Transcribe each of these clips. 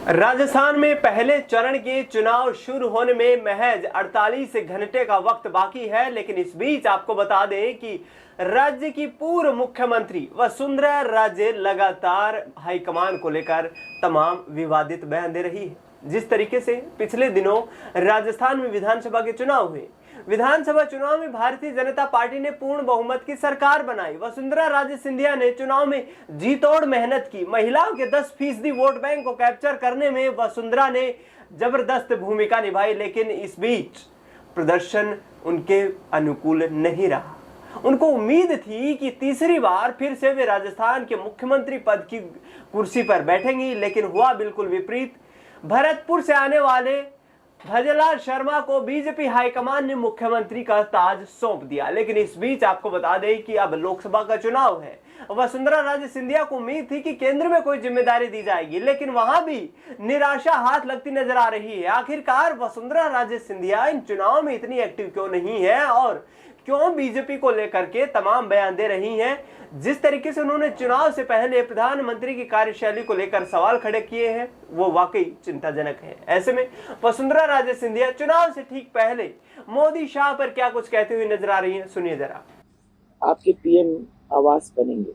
राजस्थान में पहले चरण के चुनाव शुरू होने में महज 48 घंटे का वक्त बाकी है, लेकिन इस बीच आपको बता दें कि राज्य की पूर्व मुख्यमंत्री वसुंधरा राजे लगातार हाईकमान को लेकर तमाम विवादित बयान दे रही है। जिस तरीके से पिछले दिनों राजस्थान में विधानसभा के चुनाव हुए, विधानसभा चुनाव में भारतीय जनता पार्टी ने पूर्ण बहुमत की सरकार बनाई। वसुंधरा राजे सिंधिया ने चुनाव में जी तोड़ मेहनत की। महिलाओं के 10% वोट बैंक को कैप्चर करने में वसुंधरा ने जबरदस्त भूमिका निभाई, लेकिन इस बीच प्रदर्शन उनके अनुकूल नहीं रहा। उनको उम्मीद थी कि तीसरी बार फिर से वे राजस्थान के मुख्यमंत्री पद की कुर्सी पर बैठेंगी, लेकिन हुआ बिल्कुल विपरीत। भरतपुर से आने वाले भजनलाल शर्मा को बीजेपी हाईकमान ने मुख्यमंत्री का ताज सौंप दिया। लेकिन इस बीच आपको बता दें कि अब लोकसभा का चुनाव है। वसुंधरा राजे सिंधिया को उम्मीद थी कि केंद्र में कोई जिम्मेदारी दी जाएगी, लेकिन वहां भी निराशा हाथ लगती नजर आ रही है। आखिरकार वसुंधरा राजे सिंधिया इन चुनाव में इतनी एक्टिव क्यों नहीं है और क्यों बीजेपी को लेकर के तमाम बयान दे रही हैं? जिस तरीके से उन्होंने चुनाव से पहले प्रधानमंत्री की कार्यशैली को लेकर सवाल खड़े किए हैं, वो वाकई चिंताजनक है। ऐसे में वसुंधरा राजे सिंधिया चुनाव से ठीक पहले मोदी शाह पर क्या कुछ कहते हुए नजर आ रही हैं, सुनिए जरा। आपके पीएम आवास बनेंगे।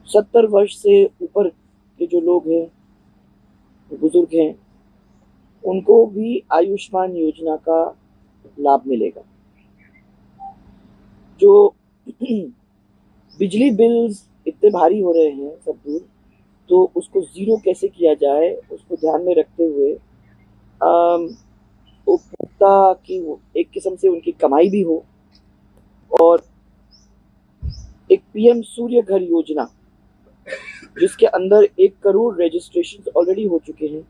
70 वर्ष से ऊपर के जो लोग हैं, बुजुर्ग हैं, उनको भी आयुष्मान योजना का लाभ मिलेगा। जो बिजली बिल्स इतने भारी हो रहे हैं सब दूर, तो उसको जीरो कैसे किया जाए, उसको ध्यान में रखते हुए उपभोक्ता की एक किस्म से उनकी कमाई भी हो, और एक पीएम सूर्य घर योजना जिसके अंदर 1 करोड़ रजिस्ट्रेशन ऑलरेडी हो चुके हैं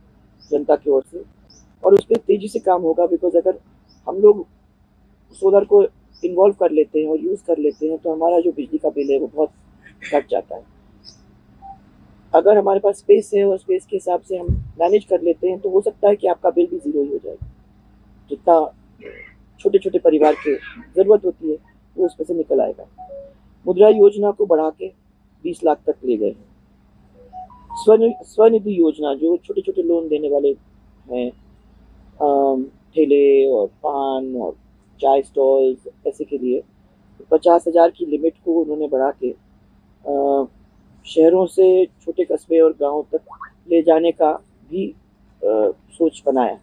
जनता की ओर से, और उस पर तेजी से काम होगा। बिकॉज अगर हम लोग सोलर को इन्वॉल्व कर लेते हैं और यूज़ कर लेते हैं तो हमारा जो बिजली का बिल है वो बहुत घट जाता है। अगर हमारे पास स्पेस है और स्पेस के हिसाब से हम मैनेज कर लेते हैं तो हो सकता है कि आपका बिल भी ज़ीरो ही हो जाएगा। जितना छोटे छोटे परिवार की ज़रूरत होती है वो उसमें से निकल आएगा। मुद्रा योजना को बढ़ा के 20 लाख तक ले गए। स्वनिधि योजना, जो छोटे छोटे लोन देने वाले हैं, ठेले और पान और चाय स्टॉल्स, ऐसे के लिए 50,000 की लिमिट को उन्होंने बढ़ा के शहरों से छोटे कस्बे और गांवों तक ले जाने का भी सोच बनाया।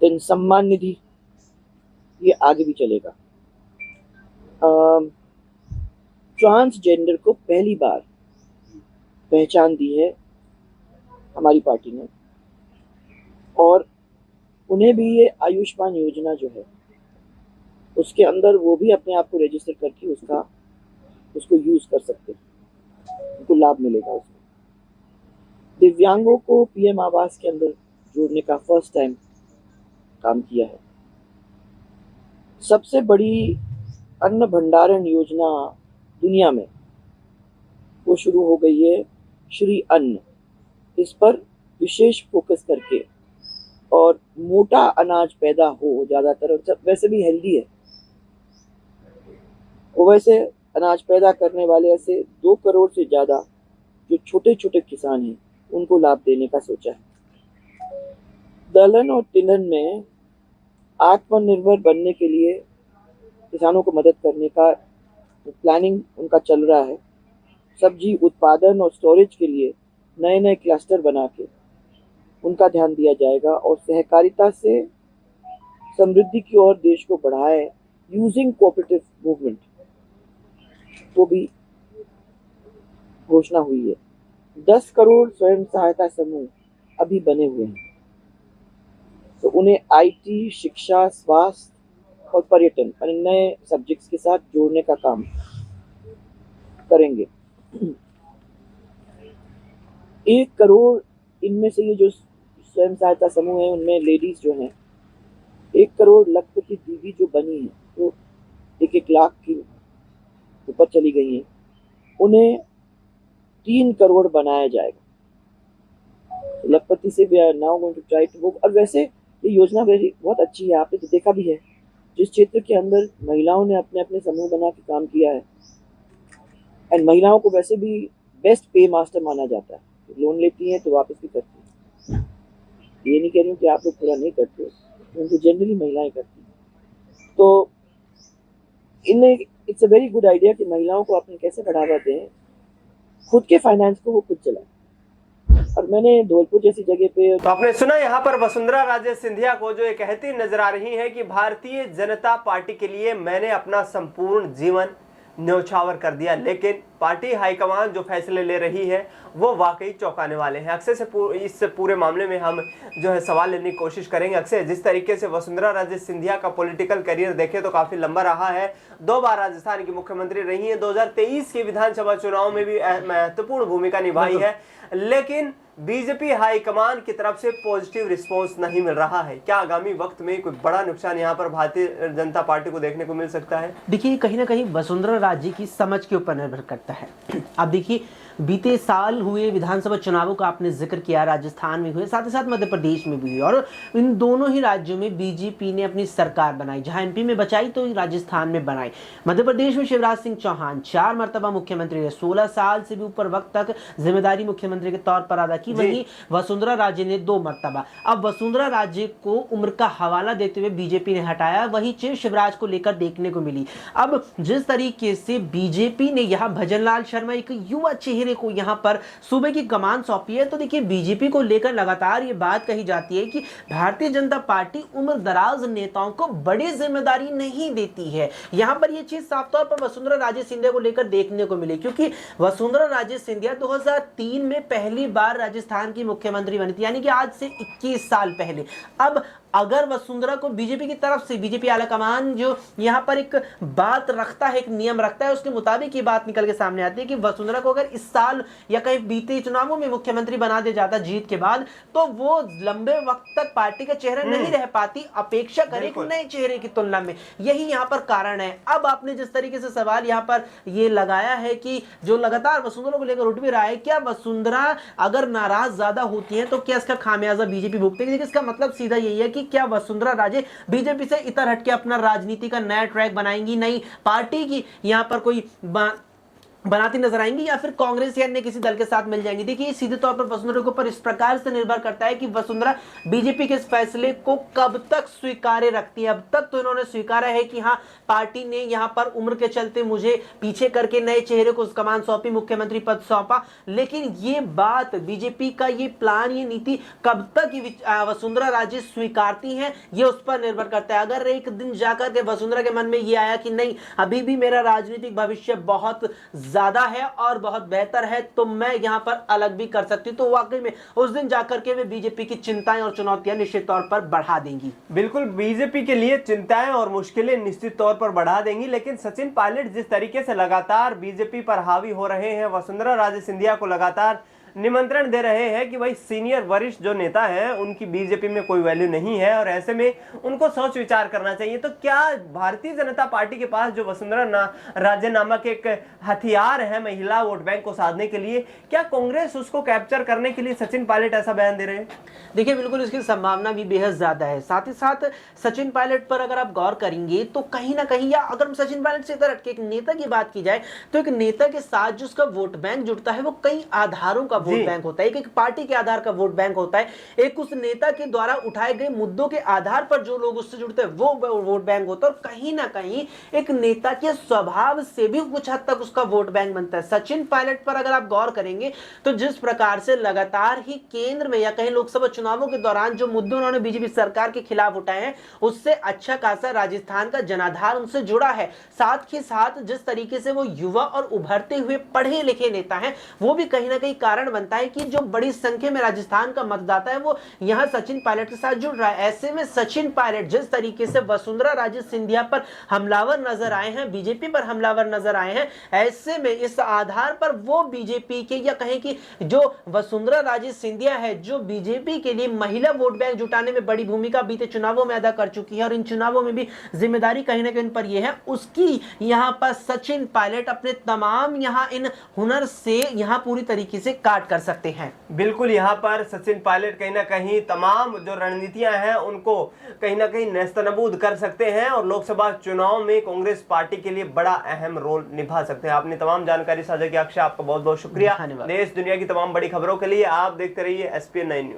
तो सम्मान निधि ये आगे भी चलेगा। ट्रांसजेंडर को पहली बार पहचान दी है हमारी पार्टी ने, और उन्हें भी ये आयुष्मान योजना जो है उसके अंदर वो भी अपने आप को रजिस्टर करके उसको यूज़ कर सकते हैं, उनको लाभ मिलेगा उसमें। दिव्यांगों को पीएम आवास के अंदर जोड़ने का फर्स्ट टाइम काम किया है। सबसे बड़ी अन्न भंडारण योजना दुनिया में वो शुरू हो गई है, श्री अन्न। इस पर विशेष फोकस करके, और मोटा अनाज पैदा हो ज़्यादातर, और वैसे भी हेल्दी है, वो वैसे अनाज पैदा करने वाले ऐसे 2 करोड़ से ज़्यादा जो छोटे छोटे किसान हैं उनको लाभ देने का सोचा है। दलहन और तिलहन में आत्मनिर्भर बनने के लिए किसानों को मदद करने का प्लानिंग उनका चल रहा है। सब्जी उत्पादन और स्टोरेज के लिए नए नए क्लस्टर बना के उनका ध्यान दिया जाएगा, और सहकारिता से समृद्धि की ओर देश को बढ़ाए यूजिंग कोऑपरेटिव मूवमेंट, वो भी घोषणा हुई है। 10 करोड़ स्वयं सहायता समूह अभी बने हुए हैं, तो उन्हें आईटी, शिक्षा, स्वास्थ्य और पर्यटन और नए सब्जेक्ट्स के साथ जोड़ने का काम करेंगे। 1 करोड़ इनमें से ये जो स्वयं सहायता समूह है उनमें लेडीज जो हैं, 1 करोड़ लखपति दीदी जो बनी है, तो 1-1 लाख की ऊपर चली गई हैं, उन्हें 3 करोड़ बनाया जाएगा। लखपति से we are now going to try to वो। और वैसे ये योजना बहुत अच्छी है, आपने तो देखा भी है। जिस क्षेत्र के अंदर महिलाओं ने अपने अपने समूह बना के काम किया है, एंड महिलाओं को वैसे भी बेस्ट पे मास्टर माना जाता है। लोन लेती हैं तो वापस भी करती हैं। ये नहीं कह रही हूँ कि आप लोग पूरा नहीं करते, क्योंकि जनरली महिलाएं करती हैं। तो it's a very good idea कि महिलाओं को आपने कैसे बढ़ावा दें, खुद के फाइनेंस को वो खुद चलाएं। और मैंने धौलपुर जैसी जगह पे, तो आपने सुना यहाँ पर वसुंधरा राजे सिंधिया को जो ये कहती नजर आ रही है कि भारतीय जनता पार्टी के लिए मैंने अपना संपूर्ण जीवन न्यौछावर कर दिया, लेकिन पार्टी हाईकमान जो फैसले ले रही है वो वाकई चौंकाने वाले हैं। अक्षय से इस पूरे मामले में हम जो है सवाल लेने की कोशिश करेंगे। अक्षय, जिस तरीके से वसुंधरा राजे सिंधिया का पॉलिटिकल करियर देखे तो काफी लंबा रहा है, 2 बार राजस्थान की मुख्यमंत्री रही है, 2023 के विधानसभा चुनाव में भी महत्वपूर्ण भूमिका निभाई है, लेकिन बीजेपी हाईकमान की तरफ से पॉजिटिव रिस्पांस नहीं मिल रहा है। क्या आगामी वक्त में कोई बड़ा नुकसान यहाँ पर भारतीय जनता पार्टी को देखने को मिल सकता है? देखिए, कहीं ना कहीं वसुंधरा राजे की समझ के ऊपर निर्भर करता है। अब देखिए, बीते साल हुए विधानसभा चुनावों का आपने जिक्र किया, राजस्थान में हुए, साथ ही साथ मध्य प्रदेश में भी हुए, और इन दोनों ही राज्यों में बीजेपी ने अपनी सरकार बनाई। जहां एमपी में बचाई तो राजस्थान में बनाई। मध्य प्रदेश में शिवराज सिंह चौहान 4 मरतबा मुख्यमंत्री रहे, 16 साल से भी ऊपर वक्त तक जिम्मेदारी मुख्यमंत्री के तौर पर अदा की। वहीं वसुंधरा राजे ने 2 मरतबा। अब वसुंधरा राजे को उम्र का हवाला देते हुए बीजेपी ने हटाया, वही चीज शिवराज को लेकर देखने को मिली। अब जिस तरीके से बीजेपी ने यहाँ भजनलाल शर्मा, एक युवा चेहरे को यहां पर सूबे की कमान सौंपी है, तो देखिए बीजेपी को लेकर लगातार ये बात कही जाती है कि भारतीय जनता पार्टी उम्र दराज नेताओं को बड़ी जिम्मेदारी नहीं देती है। यहां पर ये चीज साफ तौर पर वसुंधरा राजे सिंधिया को लेकर देखने को मिली, क्योंकि वसुंधरा राजे सिंधिया 2003 में पहली बार राजस्थान की मुख्यमंत्री बनी थी, यानी कि आज से 21 साल पहले। अब अगर वसुंधरा को बीजेपी की तरफ से, बीजेपी आलाकमान जो यहाँ पर एक बात रखता है, एक नियम रखता है, उसके मुताबिक ये बात निकल के सामने आती है कि वसुंधरा को अगर इस साल या कहीं बीते चुनावों में मुख्यमंत्री बना दिया जाता जीत के बाद, तो वो लंबे वक्त तक पार्टी का चेहरा नहीं रह पाती, अपेक्षा करे नए चेहरे की तुलना में। यही यहाँ पर कारण है। अब आपने जिस तरीके से सवाल यहाँ पर ये लगाया है कि जो लगातार वसुंधरा को लेकर उठ भी रहा है, क्या वसुंधरा अगर नाराज ज्यादा होती है तो क्या इसका खामियाजा बीजेपी भुगतेगी? इसका मतलब सीधा यही है कि क्या वसुंधरा राजे बीजेपी से इतर हटके अपना राजनीति का नया ट्रैक बनाएंगी, नई पार्टी की यहां पर कोई बनाती नजर आएंगी, या फिर कांग्रेस या अन्य किसी दल के साथ मिल जाएंगी? देखिए, सीधे तौर पर वसुंधरा के ऊपर इस प्रकार से निर्भर करता है कि वसुंधरा बीजेपी के इस फैसले को कब तक स्वीकार्य रखती है। अब तक तो इन्होंने स्वीकारा है कि हाँ, पार्टी ने यहाँ पर उम्र के चलते मुझे पीछे करके नए चेहरे को कमान सौंपी, मुख्यमंत्री पद सौंपा, लेकिन ये बात, बीजेपी का ये प्लान, ये नीति कब तक वसुंधरा राजे स्वीकारती है, ये उस पर निर्भर करता है। अगर एक दिन जाकर के वसुंधरा के मन में ये आया कि नहीं, अभी भी मेरा राजनीतिक भविष्य बहुत ज्यादा है और बहुत बेहतर है, तो मैं यहां पर अलग भी कर सकती, तो वाकई में उस दिन जाकर के वे बीजेपी की चिंताएं और चुनौतियां निश्चित तौर पर बढ़ा देंगी। बिल्कुल, बीजेपी के लिए चिंताएं और मुश्किलें निश्चित तौर पर बढ़ा देंगी। लेकिन सचिन पायलट जिस तरीके से लगातार बीजेपी पर हावी हो रहे हैं, वसुंधरा राजे सिंधिया को लगातार निमंत्रण दे रहे हैं कि भाई सीनियर वरिष्ठ जो नेता हैं उनकी बीजेपी में कोई वैल्यू नहीं है और ऐसे में उनको सोच विचार करना चाहिए। तो क्या भारतीय जनता पार्टी के पास जो वसुंधरा राजे नामक एक हथियार है महिला वोट बैंक को साधने के लिए, क्या कांग्रेस उसको कैप्चर करने के लिए सचिन पायलट ऐसा बयान दे रहे हैं? देखिए, बिल्कुल इसकी संभावना भी बेहद ज्यादा है। साथ ही साथ सचिन पायलट पर अगर आप गौर करेंगे तो कहीं ना कहीं, या अगर सचिन पायलट से इधर हटके एक नेता की बात की जाए, तो एक नेता के साथ जो उसका वोट बैंक जुड़ता है वो कई आधारों का वोट बैंक होता है। एक पार्टी के आधार का वोट बैंक होता है, एक उस नेता के द्वारा उठाए गए मुद्दों के आधार पर जो लोग उससे जुड़ते हैं वो वोट बैंक होता है, और कहीं ना कहीं एक नेता के स्वभाव से भी कुछ हद तक उसका वोट बैंक बनता है। सचिन पायलट पर अगर आप गौर करेंगे तो जिस प्रकार से लगातार ही केंद्र में या कहीं लोकसभा चुनावों के दौरान जो मुद्दे उन्होंने बीजेपी सरकार के खिलाफ उठाए हैं, उससे अच्छा खासा राजस्थान का जनाधार उनसे जुड़ा है। साथ ही साथ जिस तरीके से वो युवा और उभरते हुए पढ़े लिखे नेता हैं, वो भी कहीं ना कहीं कारण बनता है कि जो बड़ी संख्या में राजस्थान का मतदाता है वो यहां सचिन पायलट के साथ जुड़ रहा है। ऐसे में सचिन पायलट जिस तरीके से वसुंधरा राजे सिंधिया पर हमलावर नजर आए हैं, बीजेपी पर हमलावर नजर आए हैं, ऐसे में इस आधार पर वो बीजेपी के, या कहें कि जो वसुंधरा राजे सिंधिया है, जो बीजेपी के लिए महिला वोट बैंक जुटाने में बड़ी भूमिका बीते चुनावों में अदा कर चुकी है और इन चुनावों में भी जिम्मेदारी कहीं ना कहीं पर यह है, उसकी यहां पर सचिन पायलट अपने तमाम यहां इन हुनर से यहां पूरी तरीके से स्टार्ट कर सकते हैं। बिल्कुल, यहाँ पर सचिन पायलट कहीं ना कहीं तमाम जो रणनीतियां हैं उनको कहीं ना कहीं नेस्तनाबूद कर सकते हैं और लोकसभा चुनाव में कांग्रेस पार्टी के लिए बड़ा अहम रोल निभा सकते हैं। आपने तमाम जानकारी साझा की, अक्षय आपका बहुत बहुत शुक्रिया। धन्यवाद। देश दुनिया की तमाम बड़ी खबरों के लिए आप देखते रहिए SPN 9 न्यूज।